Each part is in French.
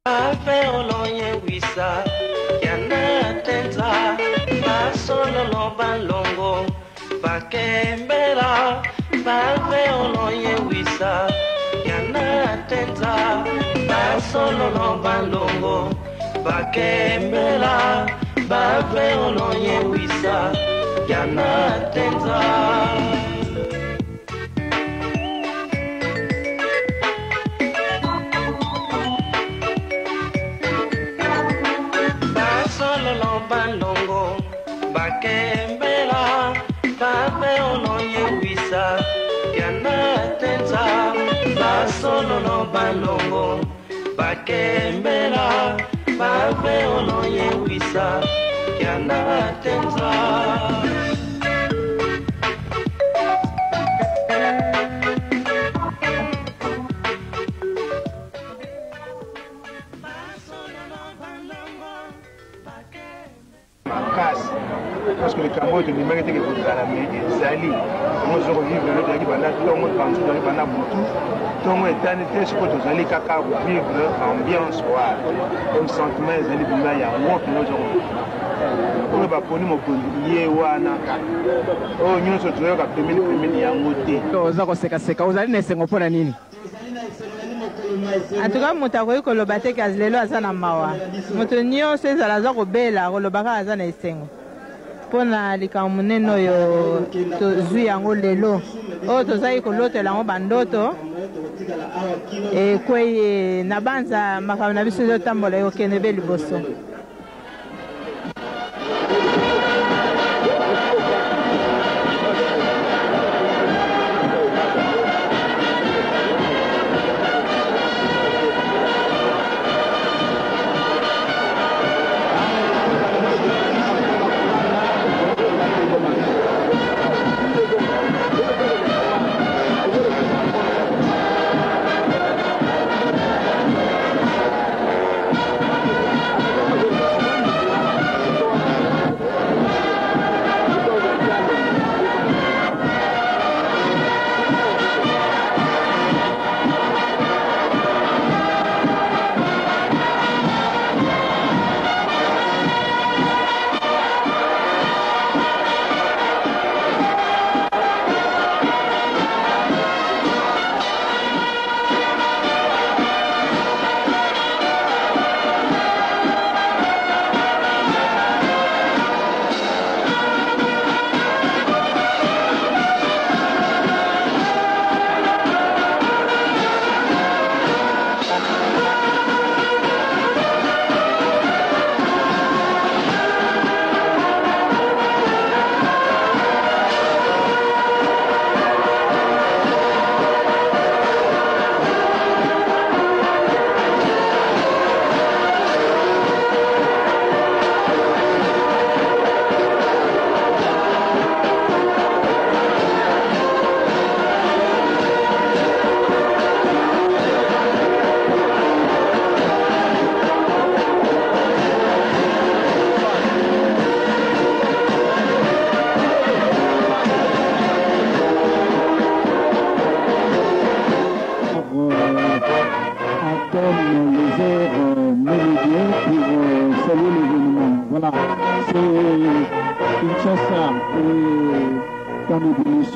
Ave olonye wisa yana tenza basolo lo balongo bakembera ave olonye wisa yana tenza basolo lo balongo bakembera ave olonye wisa yana tenza. Balongo bakembela babe olonye wisa yana tenza basolo no balongo bakembela babe olonye wisa yana tenza. Parce que le Cameroun est numéro qui est pour la mais Zali, moi je revive le de Libana, tout le monde pense dans Libana Boutou, tout le monde est tanné de ce que vous allez caca vivre ambiance comme sentiment Zali Bima ya moi que nous avons. On va prendre mon collier wana. Oh nous sommes toujours à premier ya moté. Ozako seka ozali na sengo pona nini? En tout cas, mutakoyi koloba te kazi lelo aza na mawa. Moto nyonso ezala aza kobela kolobaka aza na esengo. Mpona likambo monene oyo tozwi yango lelo oyo tozali kolotela yango bandoto ekwei na banza makambo na biso ezotambola ekokende be liboso.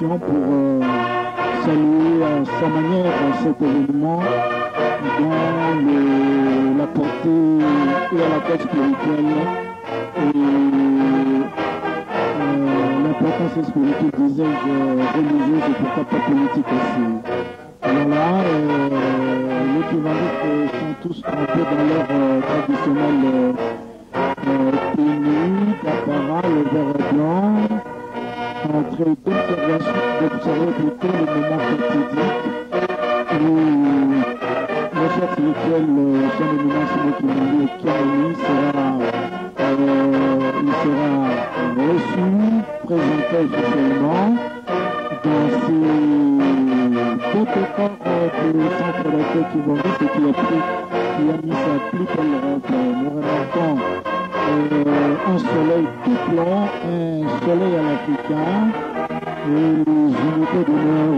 Pour saluer à sa manière cet événement dans la portée et à la tête spirituelle et l'importance spirituelle, disais-je, religieuse et pourquoi pas politique aussi. Alors là, les équivalents sont tous un peu dans leur traditionnel tenue, d'apparat, le vert blanc, en train d'observer plutôt le moment fatidique où le chef spirituel, son éminence Kimani il sera reçu, présenté officiellement dans ces deux corps du centre d'accueil Kimani, qui a mis sa plus belle robe. Nous remarquons un soleil tout blanc, un soleil à l'africain, et les unités d'honneur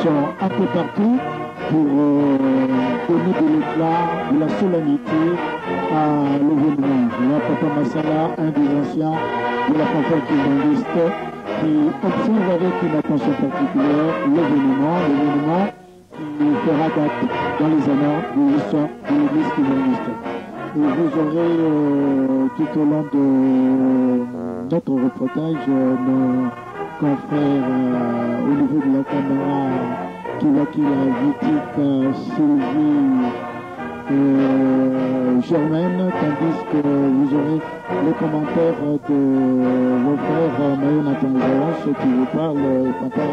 sont un peu partout. pour donner de l'éclat, de la solennité à l'événement. Là, Papa Massala, un des anciens de la fanfare kibangiste, qui observe avec une attention particulière l'événement qui fera date dans les annales de l'histoire de l'église kibangiste. Et vous aurez tout au long de notre reportage nos confrères au niveau de la caméra Kilakila, Vitik, Sylvie, Germaine, tandis que vous aurez les commentaires de vos frères Mayona Tangaros qui vous parle, Papa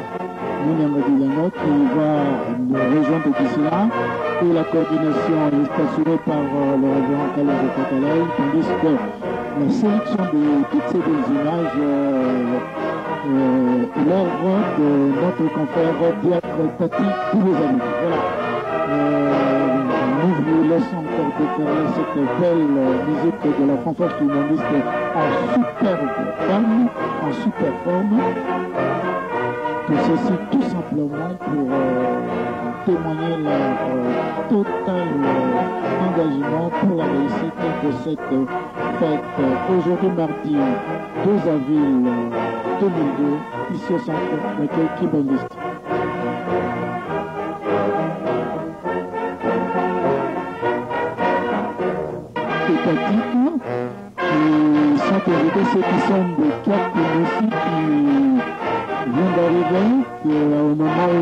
Mounyanga Dilango qui va nous rejoindre d'ici là, et la coordination est assurée par le révérend Kalazo Katalay, tandis que la sélection de toutes ces belles images est l'œuvre de notre confrère Diacre Tati tous les amis. Voilà. Nous vous laissons encore découvrir cette belle musique de la fanfare kibangiste en super forme. Tout ceci tout simplement pour témoigner leur total engagement pour la réussite de cette fête. Aujourd'hui, mardi 2 avril 2002, ici au centre d'accueil kibangiste. Étatiques qui sont invités, ceux qui sont des 4 aussi qui viennent d'arriver, au moment où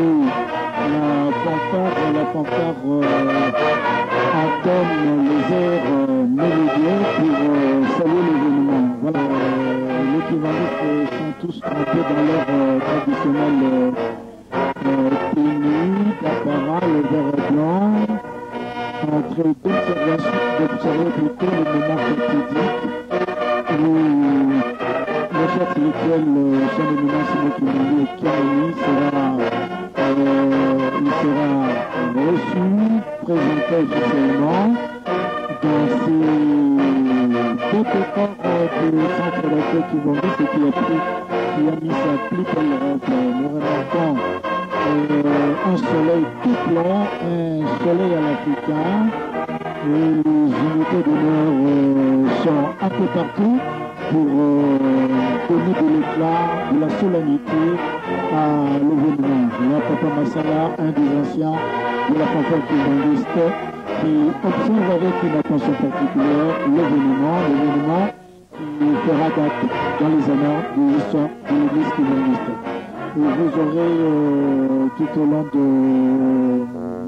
la fanfare entonne les airs mélodieux pour saluer l'événement. Voilà, les kibangustes sont tous trempés dans leur traditionnelle tenue, l'apparat, le vert blanc, en train d'observer plutôt le moment fatidique où le chef spirituel, son éminence Mokimangi Kiamani il sera reçu, présenté officiellement dans ces deux décors du centre d'accueil kibangiste qui a mis sa plus belle robe. Nous remarquons un soleil tout blanc, un soleil à l'africain, et les unités d'honneur sont un peu partout pour donner de l'éclat, de la solennité à l'événement. Là, Papa Massala, un des anciens de la fanfare kibangiste, qui observe avec une attention particulière l'événement qui fera date dans les annales de l'histoire de l'église kibangiste. Et vous aurez tout au long de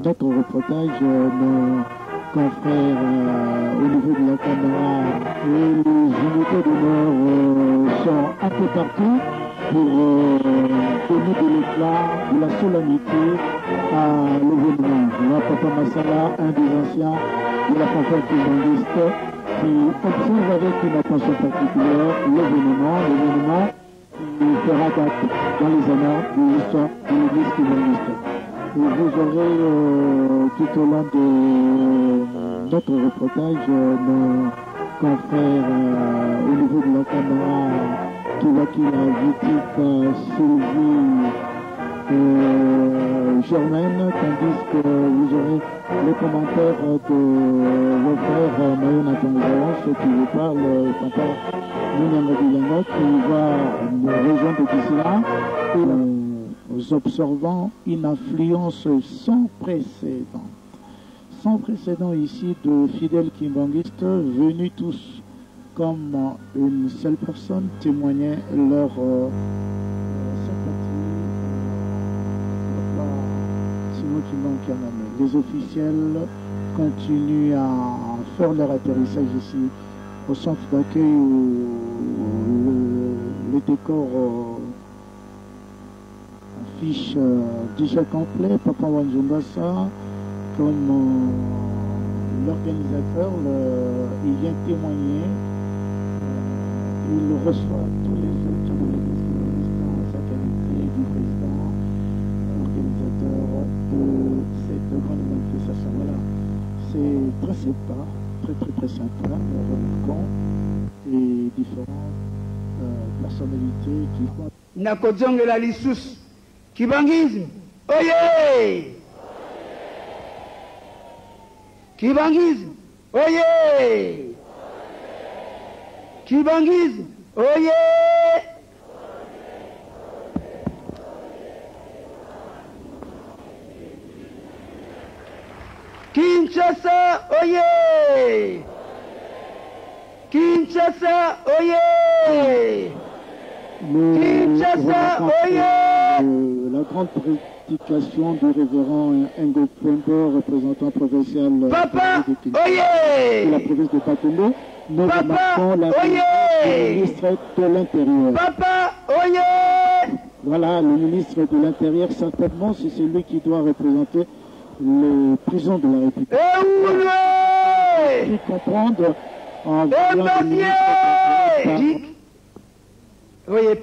notre reportage nos confrères au niveau de la caméra, et les unités d'honneur sont un peu partout pour donner de l'éclat, de la solennité à l'événement. Là, Papa Massala, un des anciens de la fanfare kibangiste, qui observe avec une attention particulière l'événement qui fera date dans les annales de l'histoire de l'église kibangiste. Et vous aurez tout au long de notre reportage nos confrères au niveau de la caméra Kilakila, Vitik, Sylvie, Germaine, tandis que vous aurez les commentaires de vos frères Mayona Tangaros qui vous parle, Papa Mounyanga Dilango qui va nous rejoindre d'ici là, et nous observons une affluence sans précédent ici de fidèles kibangustes venus tous comme une seule personne témoigner leur sympathie. Les officiels continuent à faire leur atterrissage ici au centre d'accueil où le décor affiche déjà complet. Papa Wanjumbasa comme l'organisateur, il vient témoigner, il reçoit tous les autres de l'église kibangiste en sa qualité du président organisateur de cette grande manifestation. Voilà, c'est très sympa, très sympa. Nous remarquons les différentes personnalités qui font. Nakozongela lisusu kibangisme oye Kibangizi, oye! Kibangizi, oye! Kinshasa, oye! Kinshasa, oye! Kinshasa, oye! La grande prédication du révérend Ngo Pembo, représentant provincial Papa, de oye! la province de Bakongo, nous Papa, remarquons la oye! du ministre de l'Intérieur. Papa, oye! Voilà, le ministre de l'Intérieur, certainement, c'est celui qui doit représenter les prisons de la République. Oulé! Il faut comprendre en voyant le ministre de l'Intérieur. Oye,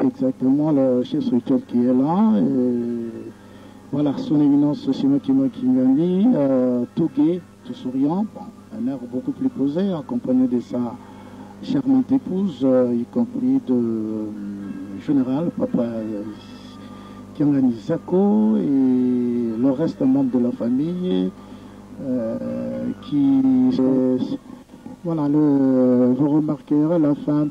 Exactement, le chef spirituel qui est là. Et voilà, son éminence Simokimo Kingani, tout gai, tout souriant, bon, un air beaucoup plus posé, accompagné de sa charmante épouse, y compris de général, papa Kingani Zako, et le reste des membres de la famille, qui... voilà, vous remarquerez la fin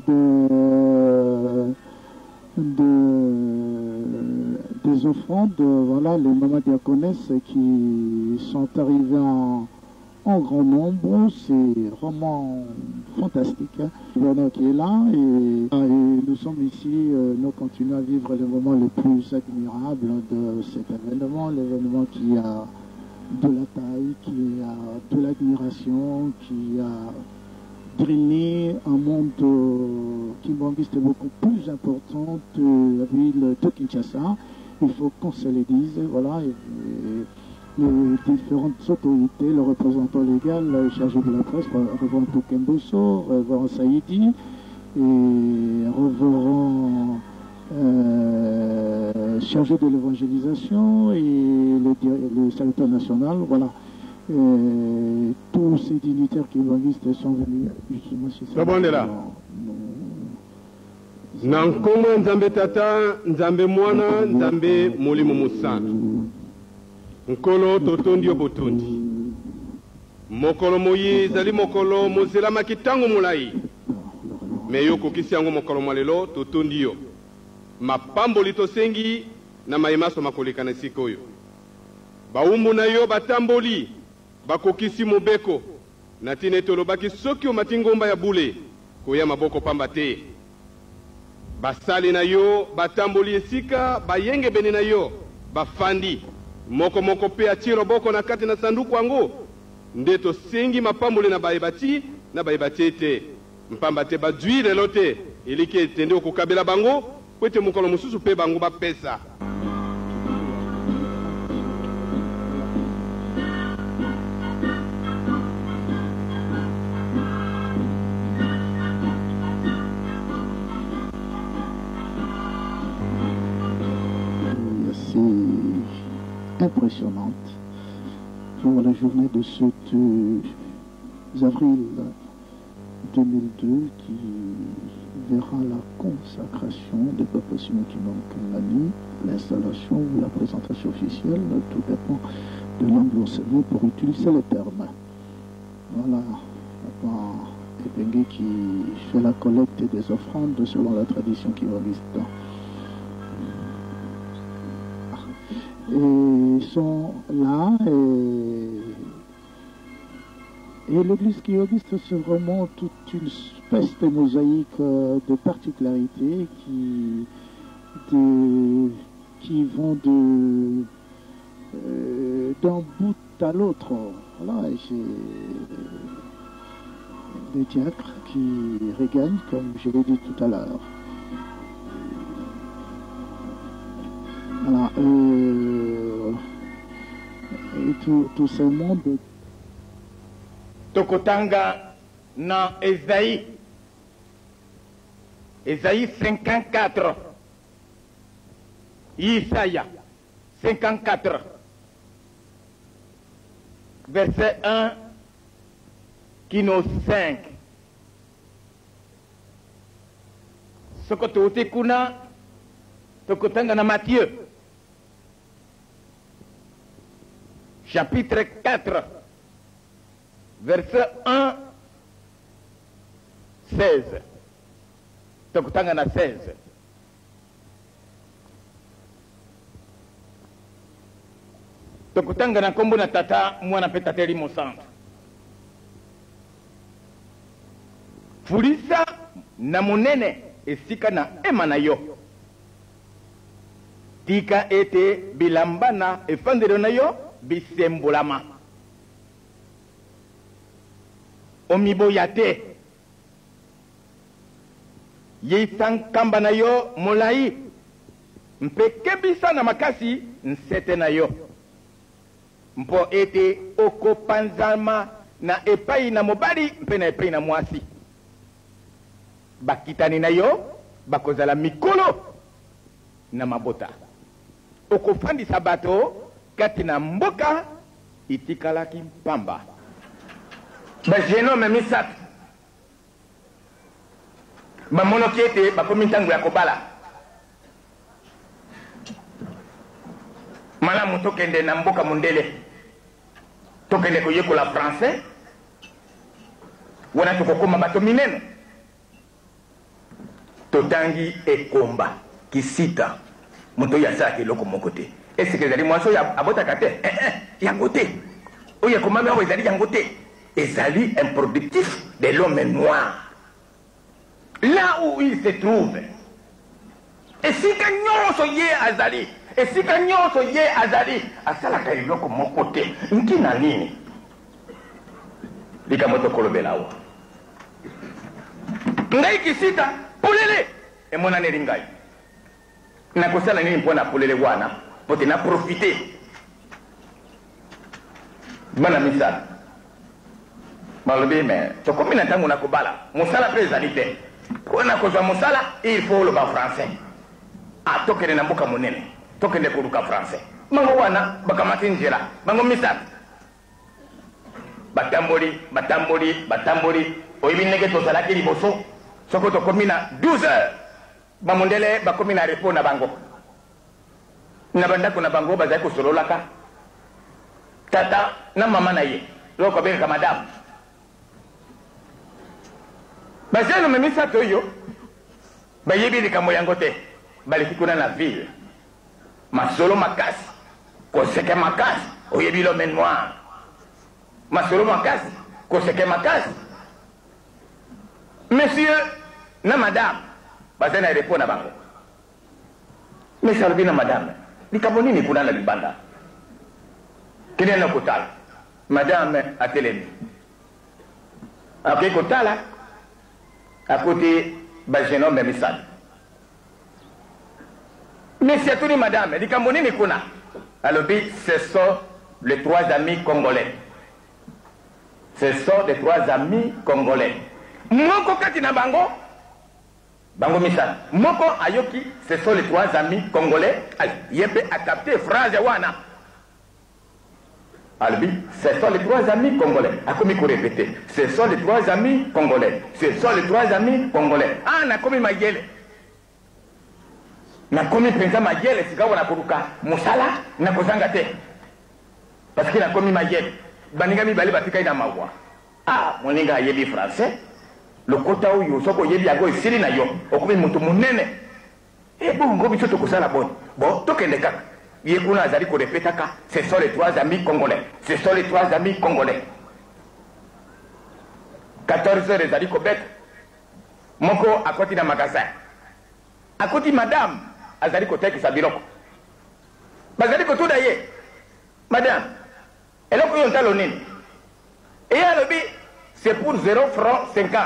des offrandes, voilà, les mamans diaconesses qui sont arrivées en grand nombre, c'est vraiment fantastique. Hein. Le gouverneur qui est là et nous sommes ici, nous continuons à vivre les moments les plus admirables de cet événement, l'événement qui a de la taille, qui a de l'admiration, qui a drainé un monde kimbangiste beaucoup plus important de la ville de Kinshasa. Il faut qu'on se le dise, voilà, et les différentes autorités, le représentant légal, le chargé de la presse, reverend Toukemboso, reverend Saïdi, et reverend chargé de l'évangélisation et le salutateur national, voilà. Tous ces dignitaires kibangistes sont venus justement chez ça. Na nkombo nzambe tata, nzambe mwana, nzambe molimo musana. Nkolo totondi obotondi. Mokolo moyi zali mokolo mozela makitango mulai. Meyo kokisi yango mokolo malelo totondi yo. Mapambo litosengi na mayemaso makolekana sikoyo. Baumbu na yo batamboli. Bakokisi mobeko na tine tolobaki soki omatingomba ya bule koya maboko pamba te basali na yo batamboli esika bayenge bene na yo bafandi moko moko pe atie loboko na kati na sanduku yango nde tosengi mapamboli na bayebati ete mpamba te badwi lelo te eliki ete nde okokabela bango po ete mokolo mosusu pe bango bapesa. Impressionnante pour la journée de ce 2 avril 2002 qui verra la consacration de Papa Simokimo Kingani, l'installation ou la présentation officielle, tout dépend de l'angle enseigné pour utiliser le terme. Voilà, Papa Ebengue qui fait la collecte des offrandes selon la tradition kibanguiste. Et sont là et l'église kibanguiste c'est vraiment toute une espèce de mosaïque de particularités qui vont d'un bout à l'autre. Voilà, et j'ai des diacres qui regagnent comme je l'ai dit tout à l'heure. Voilà, et tout ce monde. Tokotanga na Esaïe 54. Isaïa 54. verset 1, kino 5. Soko tote kuna, tokotanga na Matthieu, chapitre 4, verset 1, 16. Tokotanga na 16. Tokotanga na kombo na tata mwana pe tata Elimo Centre. Fulisa na monene esika na ema na yo. Tika ete bilambana efandelo na yo bisembolama. Omiboya te. Yisankamba na yo molai. Mpekebisa na makasi nsete na yo. Mpo ete okopanzama na epai na mobali mpe na epai na mwasi. Bakitani na yo bakozala mikolo na mabota. Okofandisa bato kati na mboka itikalaki mpamba. Bajenome misatu bamonoki ete bakomi ntango ya kobala. Malamu tokende na mboka mondele, tokende koyekola français, wana tokokoma bato minene. Totangi ekomba kisita moto yasaki eloko moko te. Esike ezali mwaso ya abotaka te? Yango te. Oyo ekomami awo ezali yango te. Ezali un productif de l'homme noir. Là où il se trouve. Esika nyonso ye azali. Esika nyonso ye azali. Asalaka eloko moko te. Nkina nini? Lika moto kolobela awa. Ngai kisita polele emona neringai. Na kosala nini mpona polele wana? Pote na profiter. Bana misala. Malobi me tokomi na tango na kobala. Musala pe ezali te. Kona kozwa musala il faut le ba français. Ah tokende na mboka monene. Tokende koluka français. Mango wana bakamati njira. Mango misala. Batamboli. Oyibi nege tozalaki liboso. Soko tokomi na 12 heures. Bamondele bakomi na repos na bango. Na bandako na bango bazali kosololaka. Tata na mama na ye. Loko benga madame. Bazelo memisa toyo. Bayebi likambo yango te. Baleki kuna na ville. Masolo makasi. Koseke makasi. Oyebi lo noir. Masolo makasi. Koseke makasi. Monsieur na madame. Bazena repos na bango. Monsieur albi na madame. Likambo nini kuna na libanda? Kile na kotala. Madame atelemi. Après kotala. À côté, Bajeno Memisal. Mais c'est tout madame, dit Kamoni Nikuna. Alors, ce sont les 3 amis congolais. Ce sont les 3 amis congolais. Moko Katina Bango, Bango Misal. Moko Ayoki, ce sont les 3 amis congolais. Yépe a capté phrase Wana. Albi, ce sont les 3 amis congolais. A comme il faut répéter. Ce sont les 3 amis congolais. Ce sont les 3 amis congolais. Ah, na komi magele. Na komi penza magele, sika wana kuruka. Musala, na kozanga te. Parce que na komi magele. Baninga mi bali batika ina mawa. Ah, moninga yebi français. Le kota uyu, soko yebi ago isiri na yo. Okumi mutu munene. Bon, ngobi soto kusala bon. Bon, tokende kaka. Ce sont les 3 amis congolais. Ce sont les 3 amis congolais. 14 heures, les Kobet. Moko à côté d'un magasin. À côté madame, Azali Kotek Sabiroko. Bazali Kotou d'ailleurs. Madame, elle a pris un talonine. Et elle a dit, c'est pour 0 francs 50.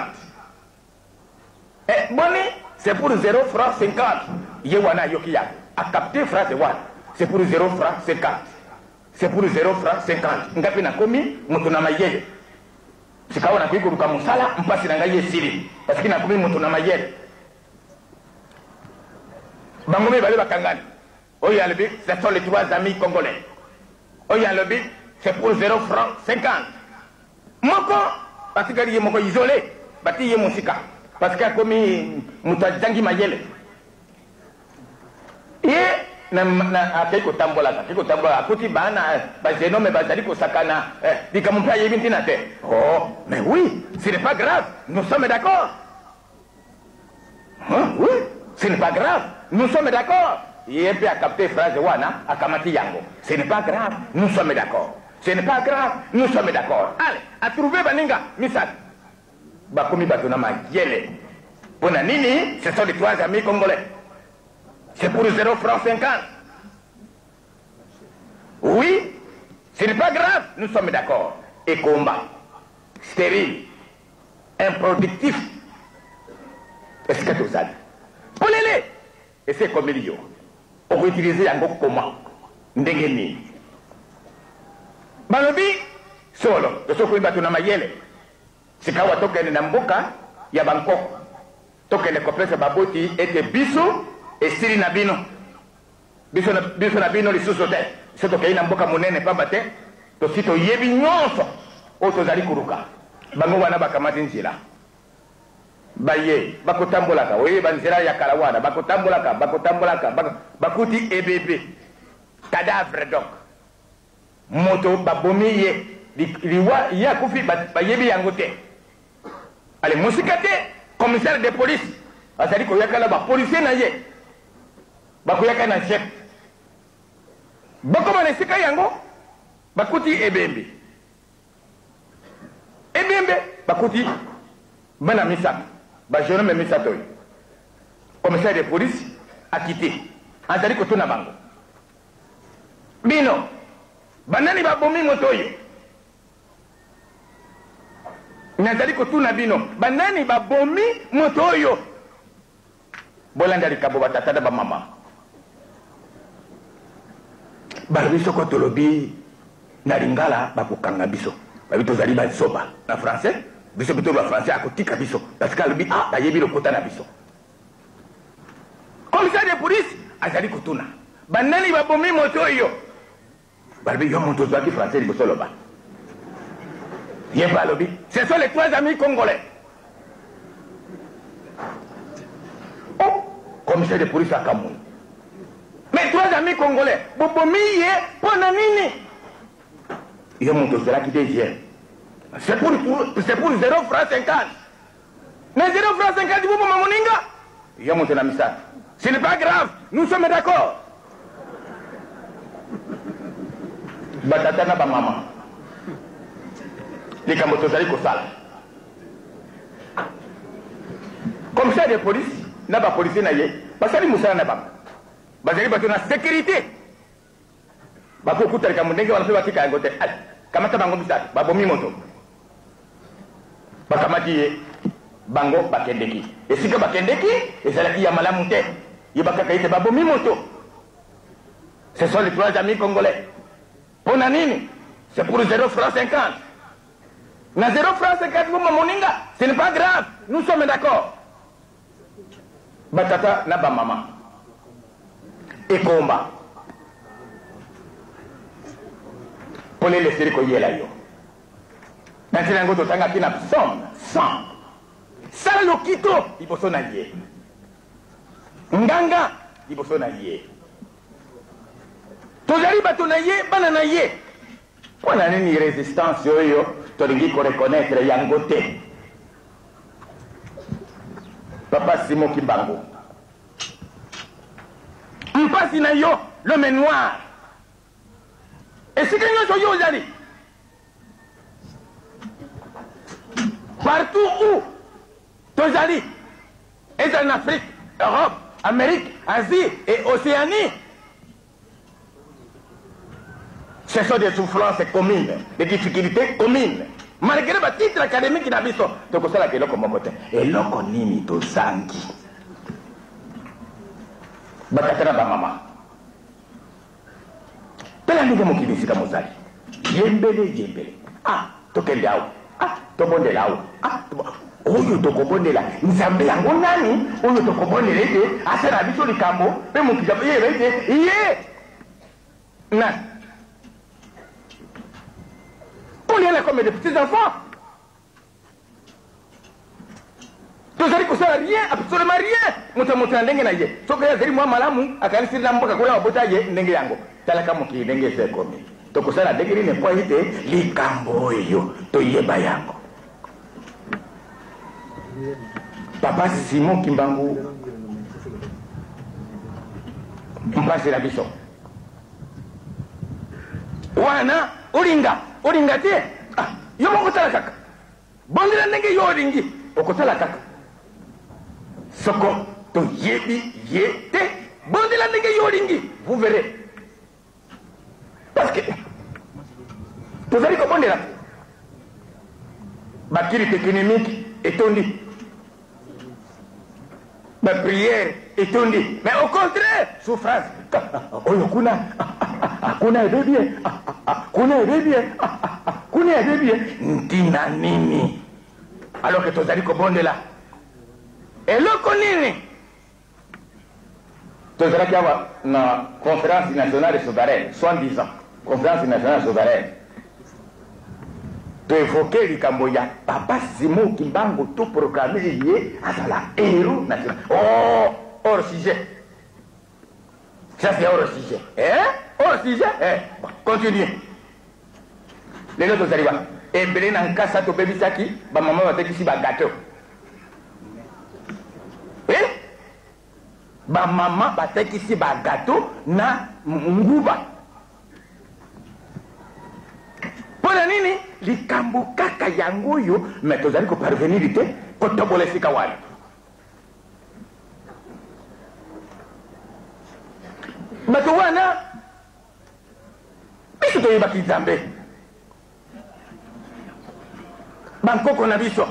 Et Boni, c'est pour 0 francs 50. Yewana Yokia a capté phrase Wan. C'est pour 0 francs 50. C'est pour 0 francs 50. Ngapi na komi, mutu na mayele. Sikawa na kuiku luka musala, mpasi na ngaye siri. Parce que na komi mutu na mayele. Bangomi bale bakangani. Oya lebi, ce sont les 3 amis congolais. Oya lebi, c'est pour 0 francs 50. Moko, parce que est moko isolé, bati yé musika, parce qu'il a commis mutajangi mayele. Et na keko tambola akuti bana bazeno me bazali ko sakana dika mon père yebinti na te. Oh, mais oui, ce n'est pas grave, nous sommes d'accord. Hein? Oui, ce n'est pas grave, nous sommes d'accord. Il a capté phrase wana akamati yango. Ce n'est pas grave, nous sommes d'accord. Ce n'est pas grave, nous sommes d'accord. Allez, à trouver baninga misal. Bakomi batona mayele. Pona nini, ce sont les 3 amis congolais. C'est pour 0 francs 50. Oui, ce n'est pas grave, nous sommes d'accord. Et combat, stérile, improductif. Est-ce que tout ça? Polele, et c'est comme il y a. On peut utiliser un gros comment. Ndengeni. Balobi, solo, de ce qu'on va tourner mayele. C'est quand on toque na mboka, ya Bangkok. Toque le complexe baboti était biso. Et siri na bino biso na bino lisusu te soto kei na mboka monene pamba te to sito yebi nyonso o tozali kuruka bango wana bakamati nzela baye bakotambolaka oyeba nzela ya kala wana bakotambolaka bakuti ebebe cadavre donc moto babomi ye liwa ya kufi bayebi yango te ale musika te commissaire de police azali koyakala ba policier na ye bakuyaka na chef bakoma na sika yango bakuti ebembe bakuti bana misato bajonome misato commissaire de police a quitté azali kotuna bango bino banani babomi moto oyo nazali kotuna bino banani babomi moto oyo bolanda likabo batatana bamama balobi ko tolobi na lingala bakokanga biso babi tozali basoba na français biso bito ba français akotika biso parce que alobi bayebi lokota na biso commissaire de police azali kotuna banani babomi moto oyo balobi yo moto ozwaki français liboso loba ye balobi ce sont les 3 amis congolais. Oh, commissaire de police à Cameroun. Mais 3 amis congolais, Bobomiye, Ponanini. Il y a mon dossier là qui dévient. C'est pour 0 francs 50. Mais 0 francs 50, vous pouvez m'amoninga. Il y a mon tenamisa. Ce n'est pas grave, nous sommes d'accord. Batatana ba maman. Les Kamotozali Kosala. Commissaire de police, n'a pas policier naïe. Basali Moussa n'a pas. Basali Batuna sécurité. Bako Kouta Kamundenge, on a fait Batika à côté. Kamata Bango Bissat, Babomi Moto. Bakamati Bango Bakendeki. Et si que Bakendeki, et c'est là qu'il y a Malamouté. Il va cacaïter Babomi Moto. Ce sont les 3 amis congolais. Ponanini, c'est pour 0 francs 50. Na 0 francs 50, vous m'amoninga. Ce n'est pas grave, nous sommes d'accord. Batata naba mama et combat pour les laisser ko yela yo maintenant ngo to tanga kina sans ça lo kito iboso na ye nganga iboso na ye to jari bato na ye bana na ye pona nini résistance yo to lingi ko reconnaître yango te. Papa Simon Kimbango. Mpasi na yo, l'homme noir. Et si quelqu'un soit yo, Zali. Partout où, Tozali, est en Afrique, Europe, Amérique, Asie et Océanie. Ce sont des souffrances communes, des difficultés communes. Malgré le titre académique qui n'a pas so, donc ça la keloko mon côté. Et loko nini to sangi. Bakatana ba mama. Pela nige mo kibisika mozali. Yembele. Ah, to kendao. Ah, to bondelao. Ah, oyo to kobondela. Nzambe yango nani? Oyo to kobondela ete asera biso likambo, pe mo kijabo ye. Na est comme des petits-enfants. Tozali kusala rien, absolument rien. Muta ndenge na ye. Soka ya zeli mwa malamu, akanisi na mboka kula wabota ye ndenge yango. Talaka muki ndenge se komi. To kusala ndenge ne kwa ite likambo yo to yeba yango. Papa Simon Kimbangu mpasi la biso. Wana uringa te. Ah, yo moko tala kaka. Bondela ndenge yo uringi, okotala kaka. Soko to yebi yete bondela ndenge yo uringi, vous verrez. Parce que tozali ko bondela. Bakiri économique etondi. Ma prière etondi. Mais au contraire, souffrance. Oyo kuna ebebie. Kuna ebebie. Ntina nini. Alors que tozali ko bondela. Eloko nini. Tozali kiawa na conférence nationale souveraine, 70 ans. Conférence nationale souveraine. De évoquer likambo ya Papa Simon Kimbangu tout proclamé lié à la héros national. Oh, hors sujet. Ça c'est hors sujet. Hors sujet. Bon, continuez. Les autres arrivent. Et bien, dans le cas ça, tu peux dire qui, bah maman va te dire ici bah gâteau. Bah maman va te dire ici bah gâteau na nguba. Pour la nini, likambo kaka yango yo, mais tozali ko parvenir ite, ko tobole sika wali. Bato wana, biso to yebaki Nzambe. Bankoko na biso.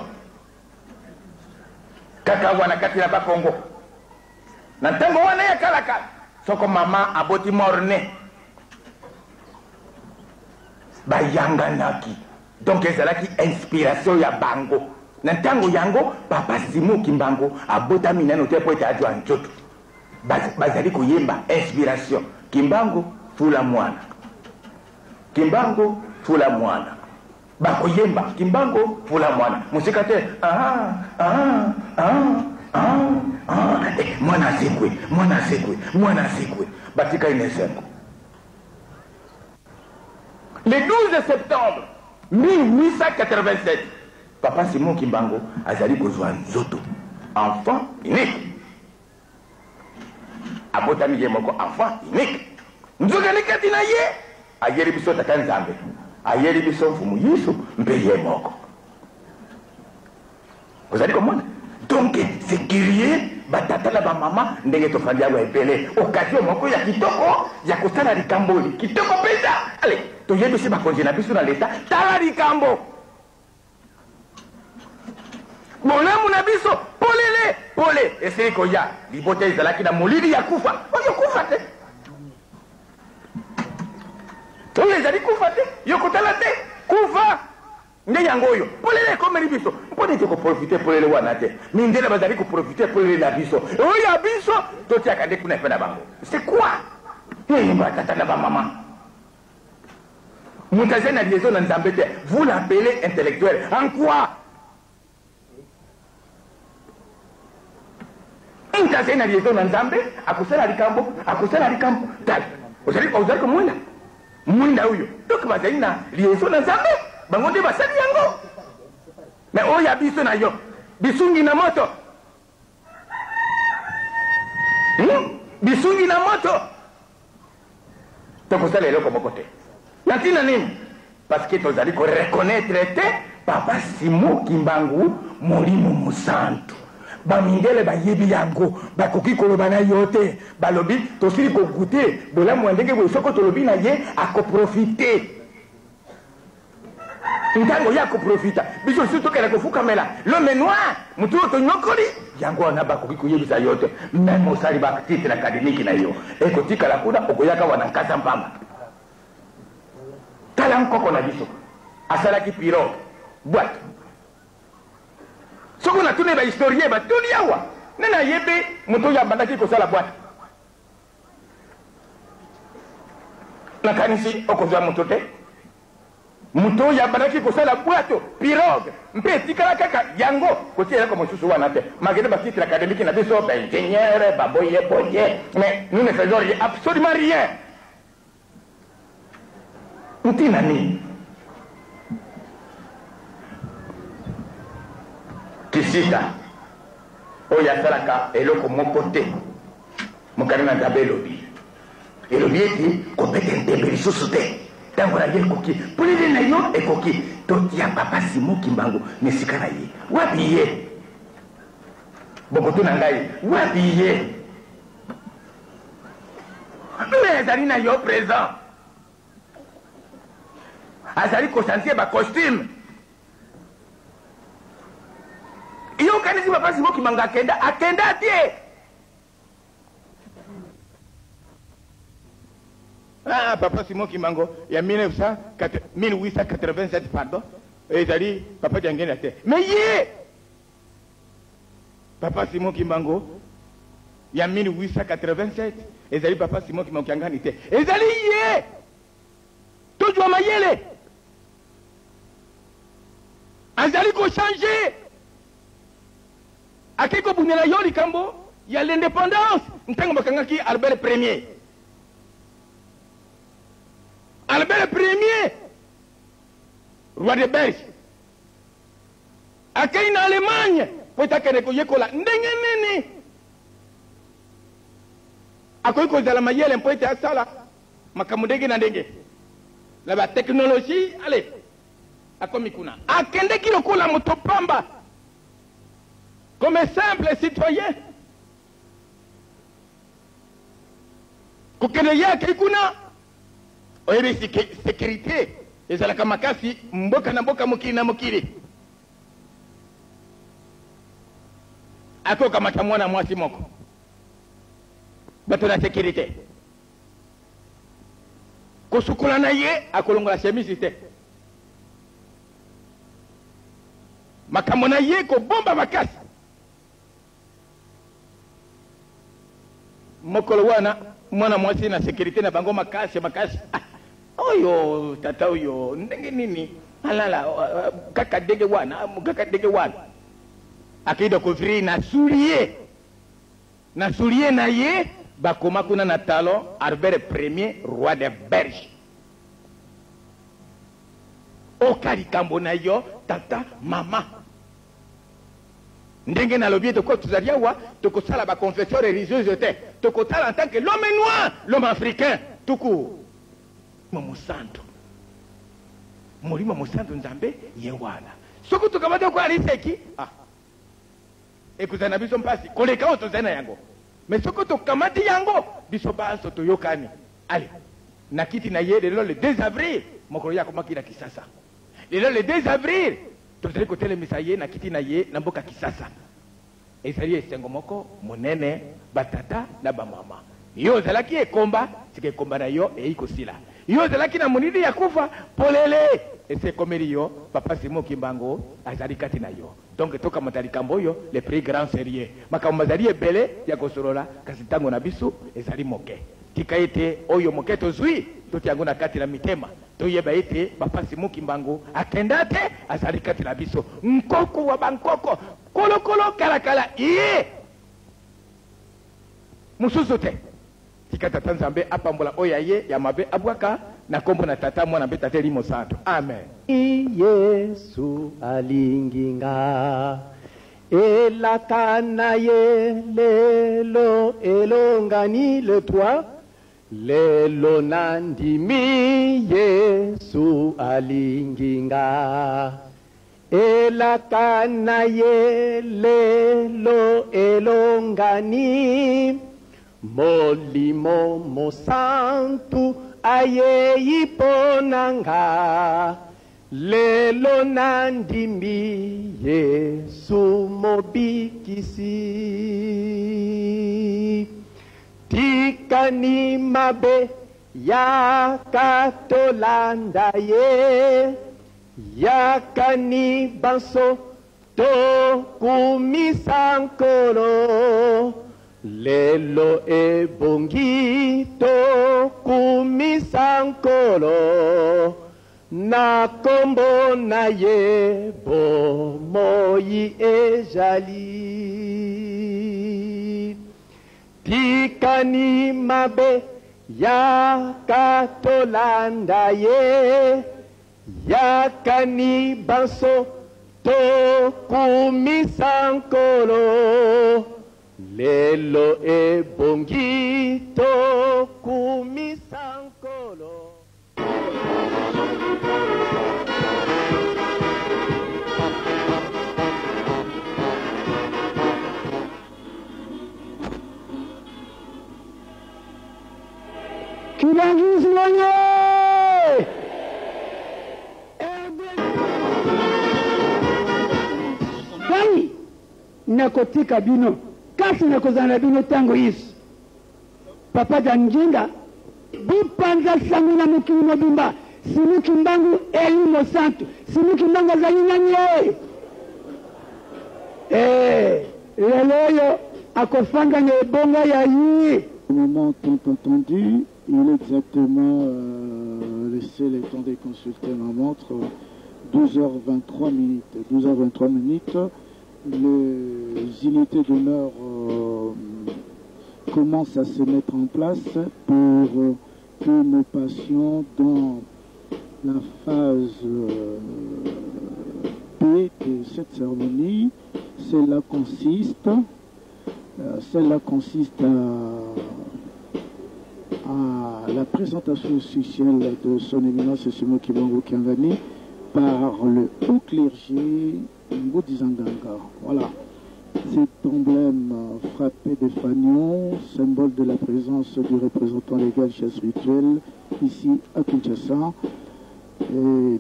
Kaka wana kati na Bakongo. Na ntango wana ya kalaka, soko mama aboti morne. Bayanganaki. Donc ezalaki inspiration ya bango. Na ntango yango Papa Simon Kimbangu abota minano te po ete adwa njoto. Bazali koyemba inspiration. Kimbangu fula mwana. Kimbangu fula mwana. Bakoyemba Kimbangu fula mwana. Musika te mwana sekwe. Batika inesengo. Le 12 septembre 1887, Papa Simon Kimbangu azali kozwa nzoto. Enfant unique. Abotami ye moko enfant unique. Nzoka likati na ye. Ayeri biso tata Nzambe. Ayeri biso mfumu Yesu mpe ye moko. Vous allez comprendre? Donc, c'est curieux. Batata la ba mama ndenge to fandi ya epele. Occasion moko ya kitoko ya kosala likambo kitoko pesa. Allez, to yebi si ba konjena biso na leta tala likambo. Bolamu na biso pole eseri ko ya libota ezalaki na molili ya kufa. Oyo kufa te. To ezali kufa te. Yoko tala te. Kufa. Nde yangoyo. Polele comme biso. Mpone te ko profiter polele wana te. Mindele bazali ko profiter polele la biso. Oya biso to tia kade kuna fena bango. C'est quoi? Yeye mbata na ba mama. Mutaze na liaison na Nzambe te. Vous l'appelez intellectuel. En quoi? Mutaze na liaison na Nzambe, akusala likambo. Tal. Ozali ko mwenda. Mwenda huyo. Donc bazali na liaison na Nzambe. Bango nde basali yango. Mais oya biso na yo. Bisungi na moto. Bisungi na moto. Tokosala eloko moko te. Natina nini? Parce que tozali ko reconnaître te Papa Simon Kimbangu molimo musantu. Bamindele bayebi yango bakoki koloba na yo te. Balobi tosili ko goûter bolamu ndenge bo soko tolobi na ye akoprofiter. Ntango yako profita biso surtout kala kofukamela l'homme noir mutu to nyokoli yango na bakoki kuyebisa yote même osali ba titre académique na yo ekotika la kuna okoyaka wana nkasa mpamba tala nkoko na biso asala ki piro boîte soko na tune ba historien ba tuni yawa nena yebe mutu ya bandaki ko sala boîte na kanisi okozwa mutu te Muto ya baraki kosala bwato pirogue mpe tikala kaka yango kotiela comme susu wana te malgré ba titre académique na biso ba ingénieur ba boye boye mais nous ne faisons rien, absolument rien. Ntina ni kisita oya salaka eloko mokote mokarina ndabe lobi elobi eti kopete ndembe lisusu te tango na ye koki polele na yo ekoki totia papa Simon Kimbangu nesika na ye wapi ye bokoto na ngai wapi ye mais ezali na yo présent azali kosantie ba costume yo kanisi papa Simon Kimbangu akenda te. Ah, papa Simon Kimbangu, il y a 1887, pardon. Et il a dit, papa Djangé te. Mais yé! Papa Simon Kimbangu, il y a 1887. Et il a dit, papa Simon Kimbangu te. Et il a dit, yé! Tout doit mailler. Il a dit qu'on change. À quelque bout de la yoli Kambo, il y a l'indépendance. Nous avons dit Albert Ier. Albert Ier, roi de Belge. À qui en Allemagne, pour être que Yekola, n'engagez à quoi que la maille, un peu à ça, ma camudege n'adege. La technologie, allez, à Komikuna. À Kende qui le coule à Motopamba, comme un simple citoyen. Kokeneya Kikuna. Oyebi sécurité ezalaka makasi mboka na mboka mokili na mokili akokamata mwana mwasi moko bato na sécurité kosukola na ye akolongola chemise te makambo na ye kobomba makasi mokolo wana mwana mwasi na sécurité na bango makasi oyo tata oyo ndenge nini alala kaka dege wana akida kofri na soulier na ye bakoma kuna na talon Albert Ier roi de Belge okali kambo na yo tata mama ndenge na lobi toko tuzalia wa toko sala ba confession religieuse te toko tala en tant que l'homme noir l'homme africain tuku Momusanto Molimo Momusanto Nzambe yewana soko tukamata kwa aliseki ekuzana biso mpasi koleka otozana yango mais soko tukamati yango biso baso toyokani allez nakiti na ye lelo le 2 avril mokolo ya komakila Kisasa lelo le 2 avril tozali kotelemisa ye nakiti na ye na mboka Kisasa ezali esengo moko monene batata na bamama yo zalaki ekomba sike komba na yo eikosila yo zalaki na monidi ya kufa polele ese komeli yo papa Simon Kimbangu azali kati na yo donc toka matali kambo yo le plus grand sérieux makambo azali ebele ya kosolola kasi tango na biso ezali moke tika ete oyo moke tozwi totiango na kati na mitema toyeba ete papa Simon Kimbangu akenda te azali kati na biso nkoko wa bankoko kolokolo kalakala iye mususu te tika tata Nzambe apambola oya ye ya mabe abwaka na kombo na tata mwana mbe tata Limo Santo amen. Yesu alinginga elakana ye lelo elongani le toi lelo nandimi Yesu alinginga elakana ye lelo elongani Molimo Mosantu aye iponanga lelo nandimi Yesu mobikisi tikani mabe yakatolanda ye yakani banso tokumisankolo lelo ebongi tokumisankolo na kombo na ye bomoi ezali tikani mabe yaka tolanda ye yakani banso tokumisa nkolo lelo ebongi tokumisa nkolo. Kibangisi lonye! Gai nakotika bino kasi nakozana bino tango yesu papa janjinga bipanza sangu na mukili mobimba simuki mbangu elimo santu simuki mbangu azali nyanye lelo akofanga na ebonga ya yi. Au moment tant entendu, il est exactement, laissez le temps de consulter ma montre, 12h23 minutes. 12h23 minutes, les unités d'honneur commencent à se mettre en place pour que nous passions dans la phase B de cette cérémonie. Celle-là consiste à la présentation officielle de son éminence Simo Kibango Kiangani par le haut clergé Ngoudizanganga. Voilà. Cet emblème frappé de fanion, symbole de la présence du représentant légal chef spirituel ici à Kinshasa. Et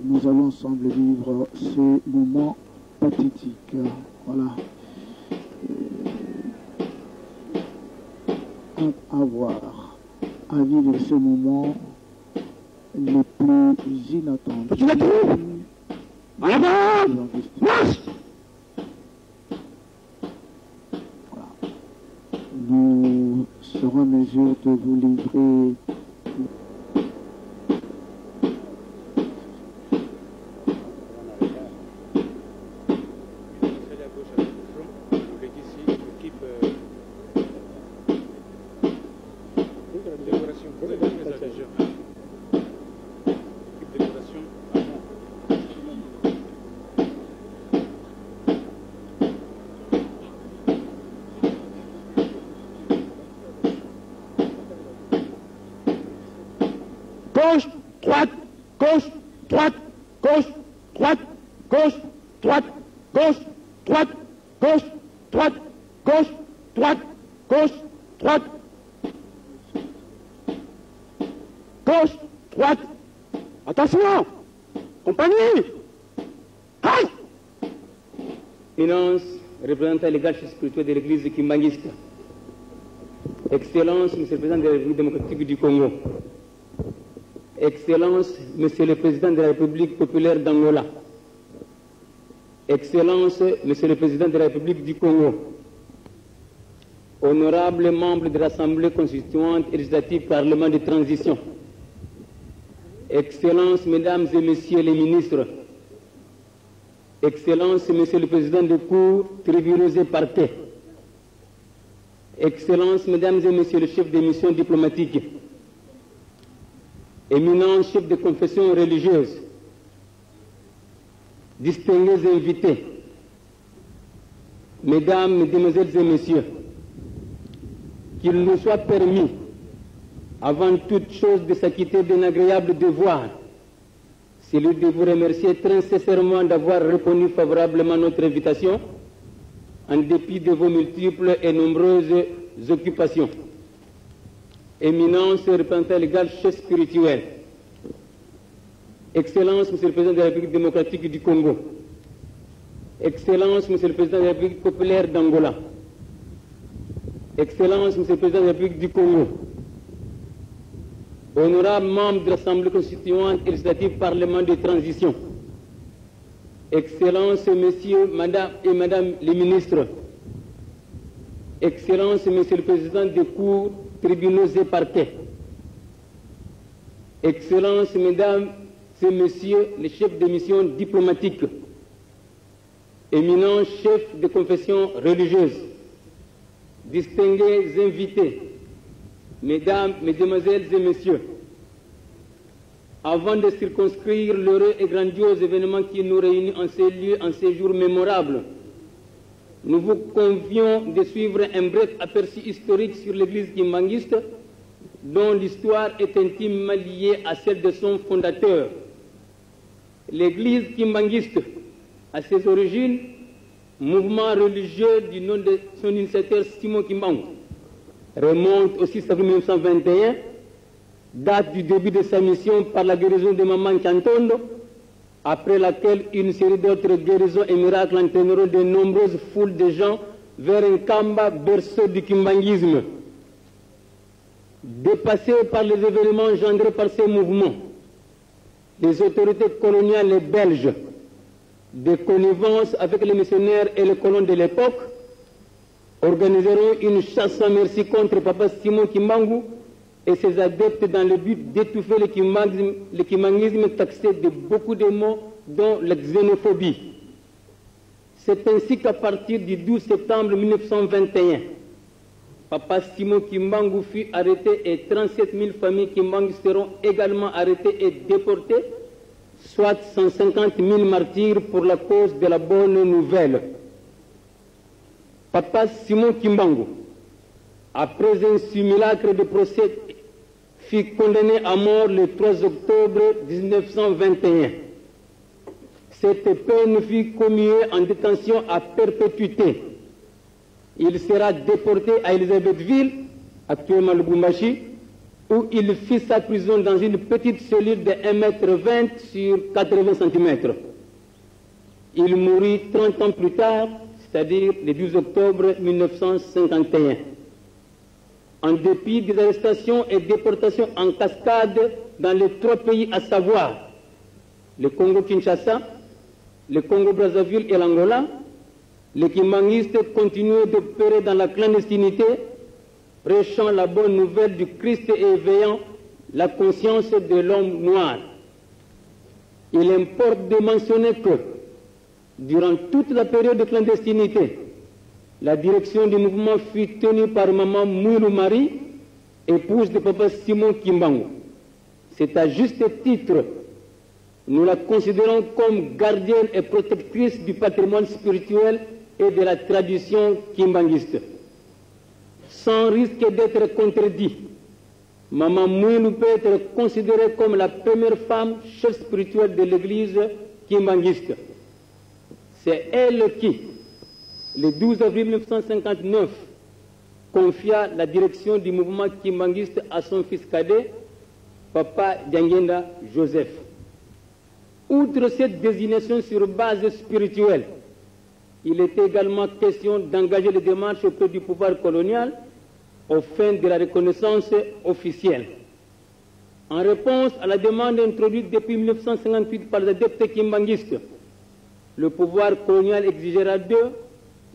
nous allons ensemble vivre ces moments pathétiques. Voilà. Avoir à vivre ces moments les plus inattendus. Tu l'as trouvé? Voilà. Nous serons en mesure de vous livrer gauche, droite, gauche, droite, gauche, droite, gauche, droite, gauche, droite, gauche, droite, gauche, droite, gauche, droite, gauche, droite. Attention, compagnie. Aïe. Éminence, représentant légal chef spirituel de l'église de Kimbanguiste. Excellence, Monsieur le Président de la République démocratique du Congo. Excellence, Monsieur le Président de la République populaire d'Angola. Excellence, Monsieur le Président de la République du Congo. Honorables membres de l'Assemblée constituante et législative Parlement de transition. Excellence, Mesdames et Messieurs les ministres. Excellence, Monsieur le Président de Cour, tribunaux et parquets. Excellence, Mesdames et Messieurs les chefs des missions diplomatiques. Éminents chefs de confession religieuse. Distingués invités. Mesdames, Mesdemoiselles et Messieurs, qu'il nous soit permis, avant toute chose, de s'acquitter d'un agréable devoir, celui de vous remercier très sincèrement d'avoir répondu favorablement à notre invitation, en dépit de vos multiples et nombreuses occupations. Éminence représentant légal chef spirituel. Excellence, Monsieur le Président de la République démocratique du Congo. Excellence, Monsieur le Président de la République populaire d'Angola. Excellence, Monsieur le Président de la République du Congo. Honorables membres de l'Assemblée constituante et législative Parlement de transition. Excellences, Messieurs, Madame et Madame les ministres. Excellences, Monsieur le Président des cours, tribunaux et parquets. Excellences, Mesdames, ces messieurs les chefs de mission diplomatiques, éminents chefs de confession religieuse, distingués invités, mesdames, mesdemoiselles et messieurs, avant de circonscrire l'heureux et grandiose événement qui nous réunit en ces lieux, en ces jours mémorables, nous vous convions de suivre un bref aperçu historique sur l'église kimbanguiste, dont l'histoire est intimement liée à celle de son fondateur. L'église kimbanguiste, à ses origines, mouvement religieux du nom de son initiateur Simon Kimbangu, remonte au 6 avril 1921, date du début de sa mission par la guérison de Maman Kantondo, après laquelle une série d'autres guérisons et miracles entraîneront de nombreuses foules de gens vers un Kamba, berceau du kimbanguisme. Dépassés par les événements engendrés par ces mouvements, les autorités coloniales et belges, de connivence avec les missionnaires et les colons de l'époque, organiseront une chasse sans merci contre Papa Simon Kimbangu et ses adeptes dans le but d'étouffer le kimbanguisme taxé de beaucoup de mots, dont la xénophobie. C'est ainsi qu'à partir du 12 septembre 1921, Papa Simon Kimbangu fut arrêté et 37 000 familles Kimbangu seront également arrêtées et déportées, soit 150 000 martyrs pour la cause de la bonne nouvelle. Papa Simon Kimbangu, après un simulacre de procès, fut condamné à mort le 3 octobre 1921. Cette peine fut commuée en détention à perpétuité. Il sera déporté à Elisabethville, actuellement Lubumbashi, où il fit sa prison dans une petite cellule de 1,20 m sur 80 cm. Il mourut 30 ans plus tard, c'est-à-dire le 12 octobre 1951. En dépit des arrestations et déportations en cascade dans les 3 pays à savoir le Congo-Kinshasa, le Congo-Brazzaville et l'Angola, les kimbanguistes continuaient d'opérer dans la clandestinité, prêchant la bonne nouvelle du Christ et éveillant la conscience de l'homme noir. Il importe de mentionner que, durant toute la période de clandestinité, la direction du mouvement fut tenue par Maman Mouilou Marie, épouse de Papa Simon Kimbangu. C'est à juste titre, nous la considérons comme gardienne et protectrice du patrimoine spirituel et de la tradition kimbanguiste. Sans risque d'être contredit, Maman Mouilou peut être considérée comme la première femme chef spirituelle de l'église kimbanguiste. C'est elle qui, le 12 avril 1959, confia la direction du mouvement kimbanguiste à son fils cadet, Papa Diangenda Joseph. Outre cette désignation sur base spirituelle, il était également question d'engager les démarches auprès du pouvoir colonial aux fins de la reconnaissance officielle. En réponse à la demande introduite depuis 1958 par les adeptes kimbanguistes, le pouvoir colonial exigera d'eux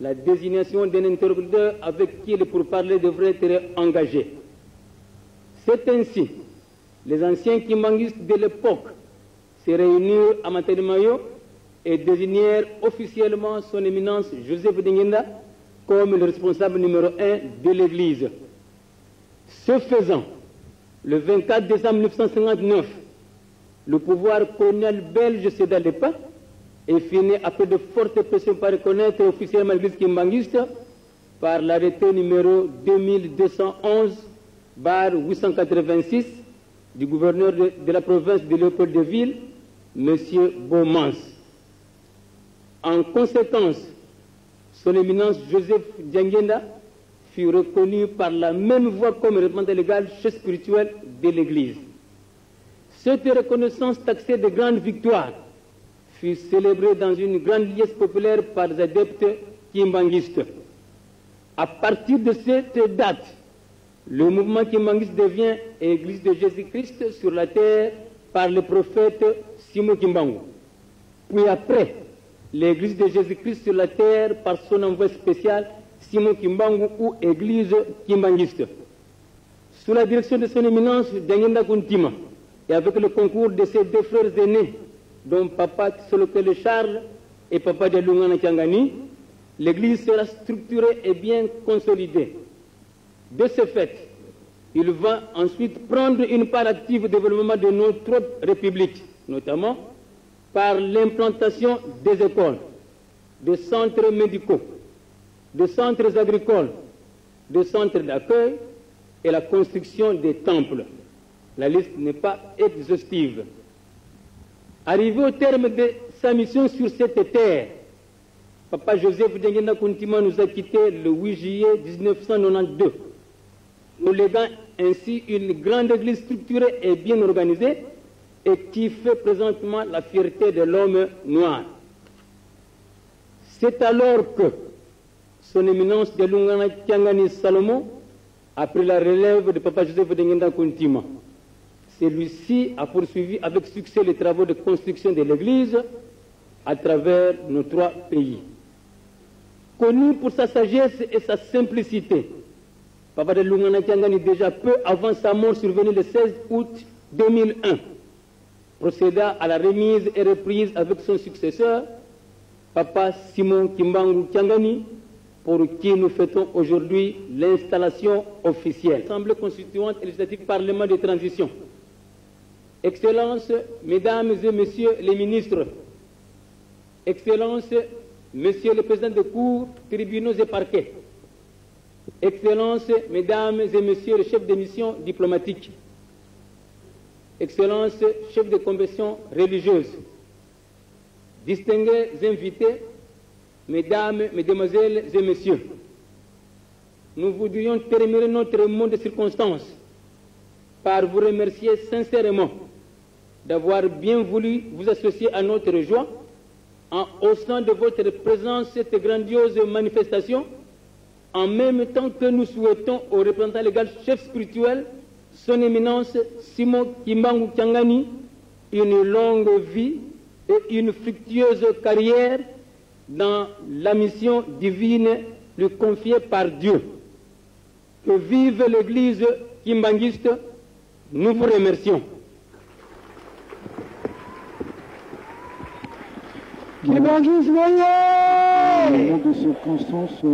la désignation d'un interlocuteur avec qui les pourparlers devraient être engagés. C'est ainsi, les anciens kimbanguistes de l'époque se réunirent à Matalemayo et désignèrent officiellement son éminence Joseph Dingenda comme le responsable numéro 1 de l'Église. Ce faisant, le 24 décembre 1959, le pouvoir colonial belge céda le pas et finit après de fortes pressions par reconnaître officiellement l'Église kimbanguiste par l'arrêté numéro 2211/886 du gouverneur de la province de Léopoldville, M. Beaumans. En conséquence, son éminence Joseph Diangenda fut reconnu par la même voie comme représentant légal chef spirituel de l'Église. Cette reconnaissance taxée de grandes victoires fut célébrée dans une grande liesse populaire par les adeptes kimbanguistes. À partir de cette date, le mouvement kimbanguiste devient Église de Jésus-Christ sur la terre par le prophète Simon Kimbangu. Puis après, l'Église de Jésus-Christ sur la terre par son envoyé spécial Simon Kimbangu ou Église kimbanguiste. Sous la direction de son éminence Diangenda Kuntima, et avec le concours de ses deux frères aînés, dont Papa Solokele Charles et Papa de Lungana Kiangani, l'Église sera structurée et bien consolidée. De ce fait, il va ensuite prendre une part active au développement de notre République, notamment par l'implantation des écoles, de centres médicaux, de centres agricoles, de centres d'accueil et la construction des temples. La liste n'est pas exhaustive. Arrivé au terme de sa mission sur cette terre, Papa Joseph Dengenda Kuntima nous a quittés le 8 juillet 1992, nous léguant ainsi une grande église structurée et bien organisée et qui fait présentement la fierté de l'homme noir. C'est alors que son éminence de Lungana Kiangani Salomon a pris la relève de Papa Joseph Dengenda Kuntima. Celui-ci a poursuivi avec succès les travaux de construction de l'église à travers nos trois pays. Connu pour sa sagesse et sa simplicité, Papa de Lungana Kiangani, déjà peu avant sa mort survenue le 16 août 2001, procéda à la remise et reprise avec son successeur, Papa Simon Kimbangu Kiangani, pour qui nous fêtons aujourd'hui l'installation officielle. Assemblée constituante et législative Parlement de transition. Excellences, Mesdames et Messieurs les ministres, Excellences, Messieurs les présidents de cours, tribunaux et parquets, Excellences, Mesdames et Messieurs les chefs de mission diplomatiques, Excellences, chefs de convention religieuse, distingués invités, Mesdames, Mesdemoiselles et Messieurs, nous voudrions terminer notre mot de circonstance par vous remercier sincèrement d'avoir bien voulu vous associer à notre joie en haussant de votre présence cette grandiose manifestation, en même temps que nous souhaitons au représentant légal chef spirituel, son éminence Simon Kimbangu Kiangani, une longue vie et une fructueuse carrière dans la mission divine lui confiée par Dieu. Que vive l'Église kimbanguiste, nous vous remercions. Kimbanguiste Au moye nom de circonstances,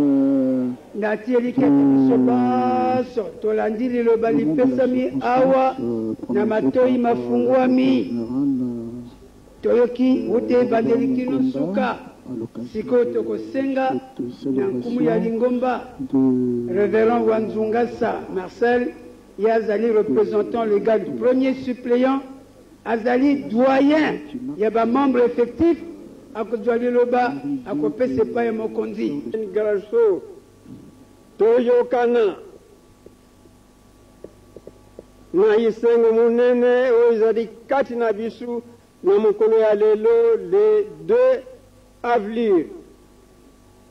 natieli kete biso baso tolandi liloba lipesami awa na matoi mafungwami toyoki ute ebandeli kino suka sikoyo tokosenga na nkumu ya lingomba révérend Wanzungasa Marcel ye azali représentant légal du premier suppléant azali doyen ya bamembre effectif akozwa liloba akopesa epai ya mokonzi Grasso toyokana na isengo munene oyo ezali kati na biso na mokolo ya lelo le 2 avril.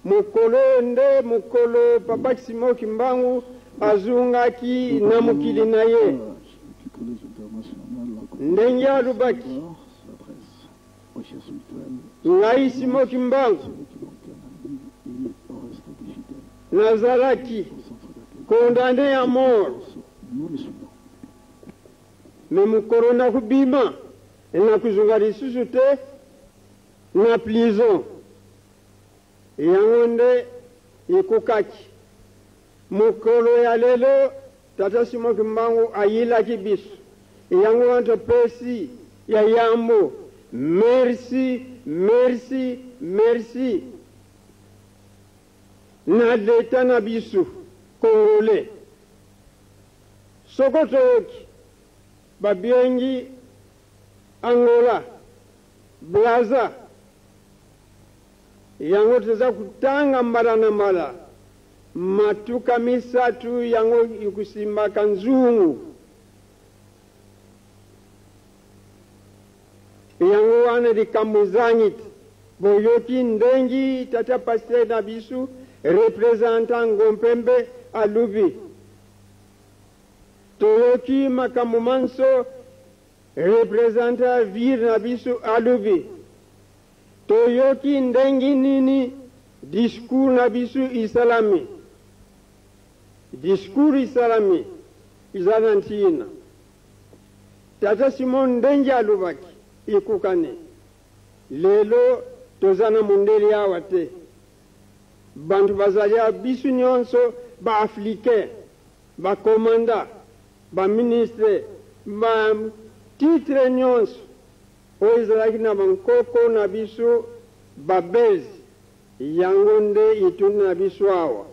Mokolo nde mokolo Papa Simon Kimbangu azungaki na mokili na ye ndenge alobaki ngai Simon Kimbangu nazalaki condamné à mort me mokolo na kubima na kuzunga lisusu te na prison yango nde ekokaki mokolo ya lelo Tata Simon Kimbangu ayilaki biso yango wana topesi ya yambo merci merci merci na leta na biso congolais soko toyoki babengi Angola Brazza yango toza kutanga mbala na mbala matuka misatu yango ikusimbaka nzungu yango wana likambo zangiti boyoki ndengi tata paster na biso représentant Ngompembe alubi toyoki makambo manso représentant ville na biso alubi toyoki ndengi nini discours na biso isalami discours isalami izana ntina tata simon ndenje alubaki ikukane lelo tozana mundeli awa te bantu bazali biso nyonso baafricain bakomanda baministre batitre nyonso oyo ezalaki na bankoko na biso babelge yango nde itundi na biso awa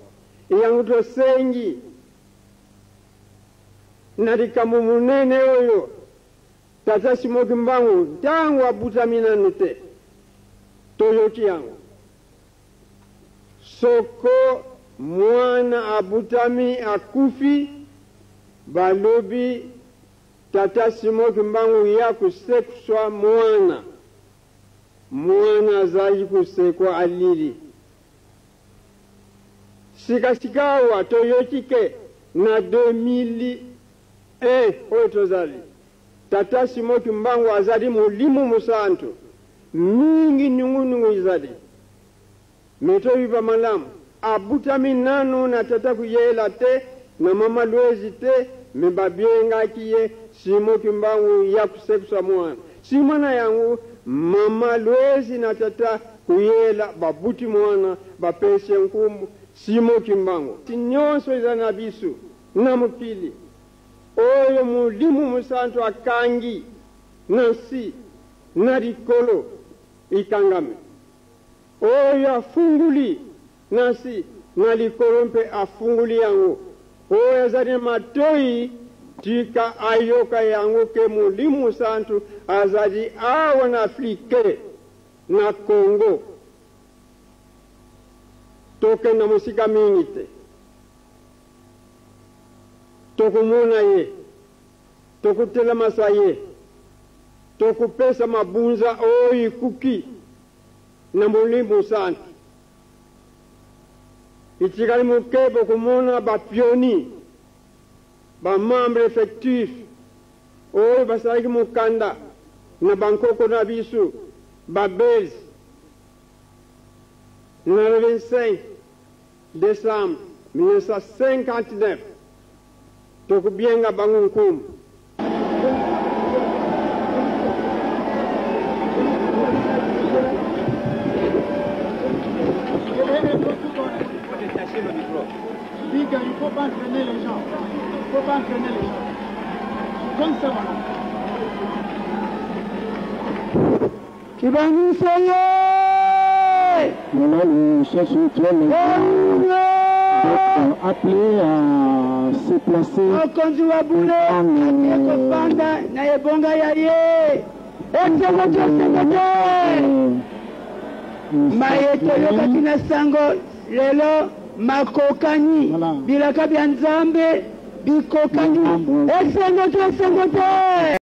yango tosengi na likambo munene oyo tata Simoki Mbangu ntango abutami nanu te toyoki yango soko mwana abutami akufi balobi tata Simoki Mbangu ya kusekuswa mwana azali kusekwa alili sikasika awa toyoki ke na 2001 oyo tozali tata Simoki Mbangu azali mulimu musantu mingi nungu izali metoyiba malamu abutami nanu na tata kuyela te na mama Lwezi te mebabyenga ye Simoki Mbangu ya kusekuswa mwana si mwana yangu mama Lwezi na tata kuyela babuti mwana bapese nkumbu Simoki Mbangu tinyonso izana bisu na mukili oyo mulimu musantu akangi nansi na likolo ikangame oyo afunguli nansi na likolo mpe afunguli yango oyo azali matoi tika ayoka yango ke mulimu musantu azali awa na Afrike na Congo tokenda musika mingi te tokumona ye tokutelemasa ye tokupesa mabunza oyo kuki na mulimu santu itikali mukebo kumona bapioni bamambre effectif oyo basalaki mukanda na bankoko na biso babelge na le 25 décembre 1959 tokubienga bangu nkumu Il ne faut pas entraîner les gens. Il ne faut pas entraîner les gens. Comme ça, voilà. Kibangisoye! Voilà le chef spirituel appelé à se placer. Okonzi wa bule akekopanda na ebonga ya ye. Etegote. Mayeto yokaki na sango lelo makokani bilaka bya nzambe bikokani esengote